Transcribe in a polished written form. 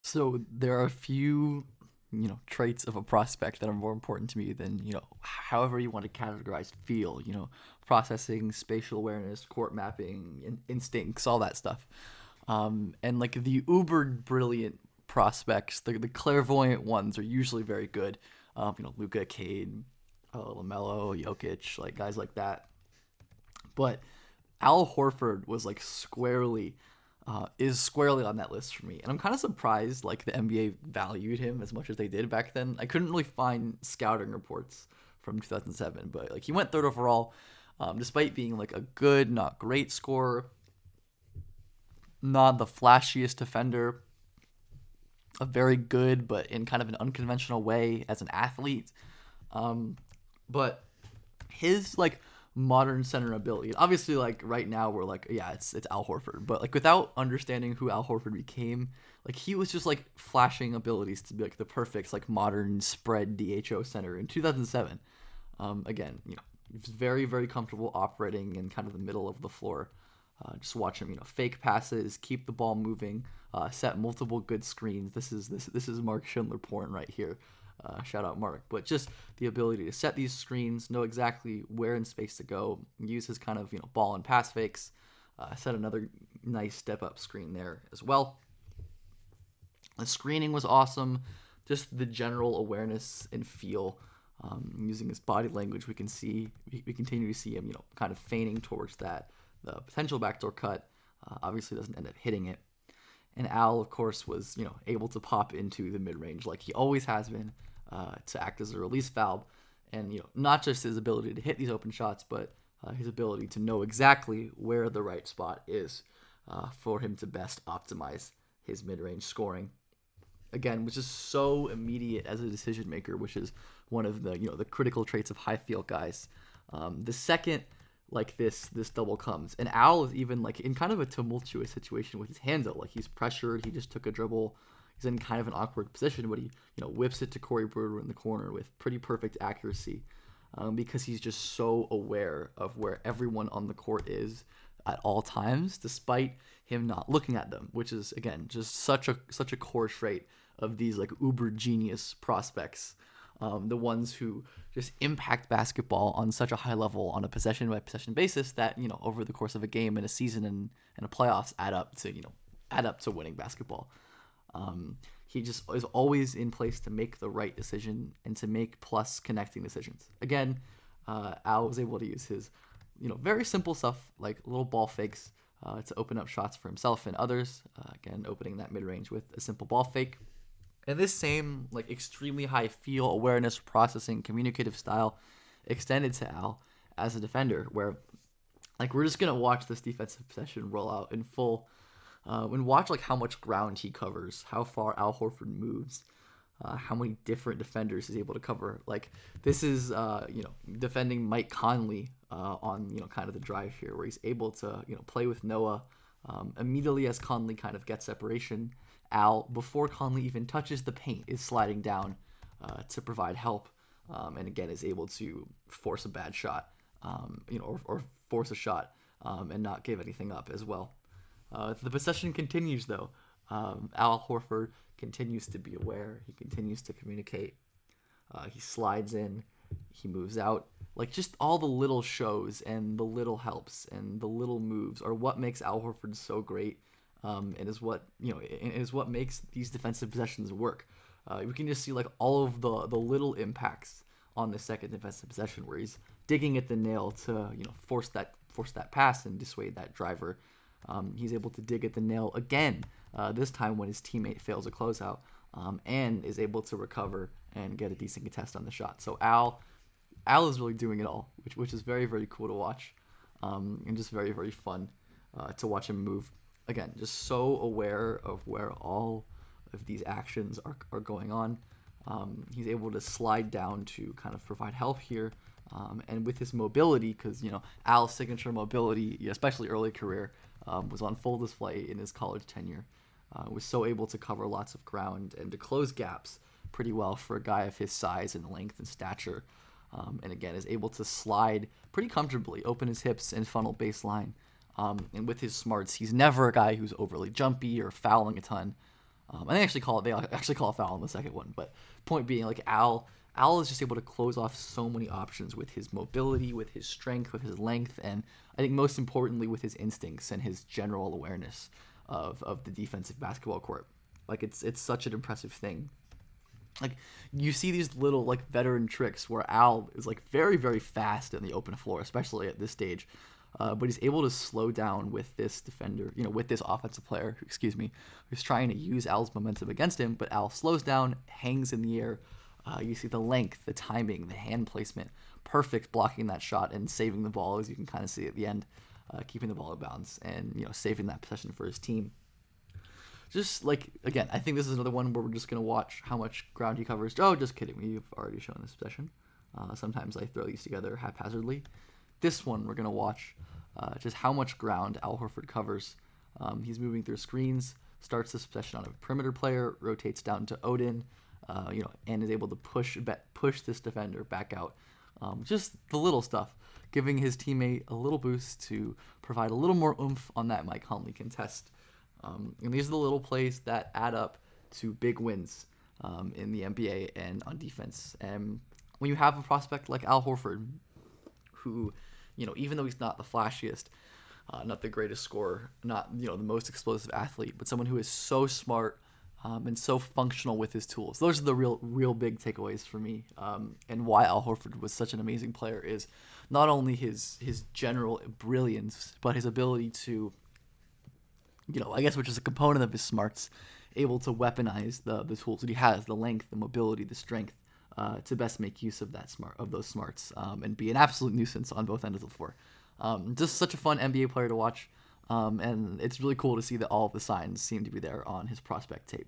So there are a few, traits of a prospect that are more important to me than, however you want to categorize feel, processing, spatial awareness, court mapping, instincts, all that stuff. And like the uber brilliant prospects, the clairvoyant ones are usually very good. Luca, Cade, Lamelo, Jokic, like guys like that. But Al Horford was like squarely is squarely on that list for me, and I'm kind of surprised like the NBA valued him as much as they did back then. I couldn't really find scouting reports from 2007, but like he went third overall, despite being like a good, not great scorer, not the flashiest defender, a very good but in kind of an unconventional way as an athlete. Um, but his like modern center ability. Obviously, like right now we're like, yeah, it's Al Horford, but like without understanding who Al Horford became, like he was just like flashing abilities to be like the perfect like modern spread DHO center in 2007. Again, he was very comfortable operating in kind of the middle of the floor. Just watch him, fake passes, keep the ball moving, set multiple good screens. This is Mark Schindler porn right here. Shout out Mark. But just the ability to set these screens, know exactly where in space to go, use his kind of ball and pass fakes, set another nice step up screen there as well. The screening was awesome. Just the general awareness and feel. Using his body language, we continue to see him, kind of feigning towards that the potential backdoor cut. Obviously, doesn't end up hitting it. And Al, of course, was able to pop into the mid range like he always has been, to act as a release valve, and not just his ability to hit these open shots, but his ability to know exactly where the right spot is for him to best optimize his mid range scoring. Again, which is so immediate as a decision maker, which is one of the critical traits of high field guys. The second like this double comes, and Al is even like in kind of a tumultuous situation with his hands up, like he's pressured, he just took a dribble, he's in kind of an awkward position, but he whips it to Corey Brewer in the corner with pretty perfect accuracy, because he's just so aware of where everyone on the court is at all times, despite him not looking at them, which is again just such a core trait of these like uber genius prospects, the ones who just impact basketball on such a high level on a possession by possession basis that over the course of a game and a season and a playoffs add up to winning basketball. He just is always in place to make the right decision and to make plus connecting decisions. Again, Al was able to use his very simple stuff like little ball fakes to open up shots for himself and others. Again, opening that mid range with a simple ball fake. And this same like extremely high feel, awareness, processing, communicative style extended to Al as a defender, where like we're just gonna watch this defensive possession roll out in full, and watch like how much ground he covers, how far Al Horford moves, how many different defenders he's able to cover. Like this is defending Mike Conley on kind of the drive here, where he's able to play with Noah immediately as Conley kind of gets separation. Al, before Conley even touches the paint, is sliding down to provide help, and again is able to force a bad shot, or force a shot, and not give anything up as well. The possession continues though. Al Horford continues to be aware. He continues to communicate. He slides in. He moves out. Like just all the little shows and the little helps and the little moves are what makes Al Horford so great. And is what makes these defensive possessions work. We can just see like all of the little impacts on the second defensive possession where he's digging at the nail to force that pass and dissuade that driver. He's able to dig at the nail again, this time when his teammate fails a closeout, and is able to recover and get a decent contest on the shot. So Al is really doing it all, which is very cool to watch, and just very fun to watch him move. Again, just so aware of where all of these actions are going on. He's able to slide down to kind of provide help here. And with his mobility, because, Al's signature mobility, especially early career, was on full display in his college tenure. Was so able to cover lots of ground and to close gaps pretty well for a guy of his size and length and stature. And again, is able to slide pretty comfortably, open his hips and funnel baseline. And with his smarts, he's never a guy who's overly jumpy or fouling a ton. And they actually call a foul on the second one. But point being, like Al is just able to close off so many options with his mobility, with his strength, with his length, and I think most importantly with his instincts and his general awareness of the defensive basketball court. Like it's such an impressive thing. Like you see these little like veteran tricks where Al is like very very fast in the open floor, especially at this stage. But he's able to slow down with this defender, with this offensive player, who's trying to use Al's momentum against him. But Al slows down, hangs in the air. You see the length, the timing, the hand placement, perfect blocking that shot and saving the ball, as you can kind of see at the end, keeping the ball out of bounds and saving that possession for his team. Just like, again, I think this is another one where we're just going to watch how much ground he covers. Oh, just kidding. We've already shown this possession. Sometimes I throw these together haphazardly. This one, we're going to watch just how much ground Al Horford covers. He's moving through screens, starts this possession on a perimeter player, rotates down to Odin, and is able to push this defender back out. Just the little stuff, giving his teammate a little boost to provide a little more oomph on that Mike Conley contest. And these are the little plays that add up to big wins in the NBA and on defense. And when you have a prospect like Al Horford, who, even though he's not the flashiest, not the greatest scorer, not the most explosive athlete, but someone who is so smart and so functional with his tools. Those are the real big takeaways for me. And why Al Horford was such an amazing player is not only his general brilliance, but his ability to, I guess which is a component of his smarts, able to weaponize the tools that he has, the length, the mobility, the strength, to best make use of those smarts, and be an absolute nuisance on both ends of the floor. Just such a fun NBA player to watch, and it's really cool to see that all of the signs seem to be there on his prospect tape.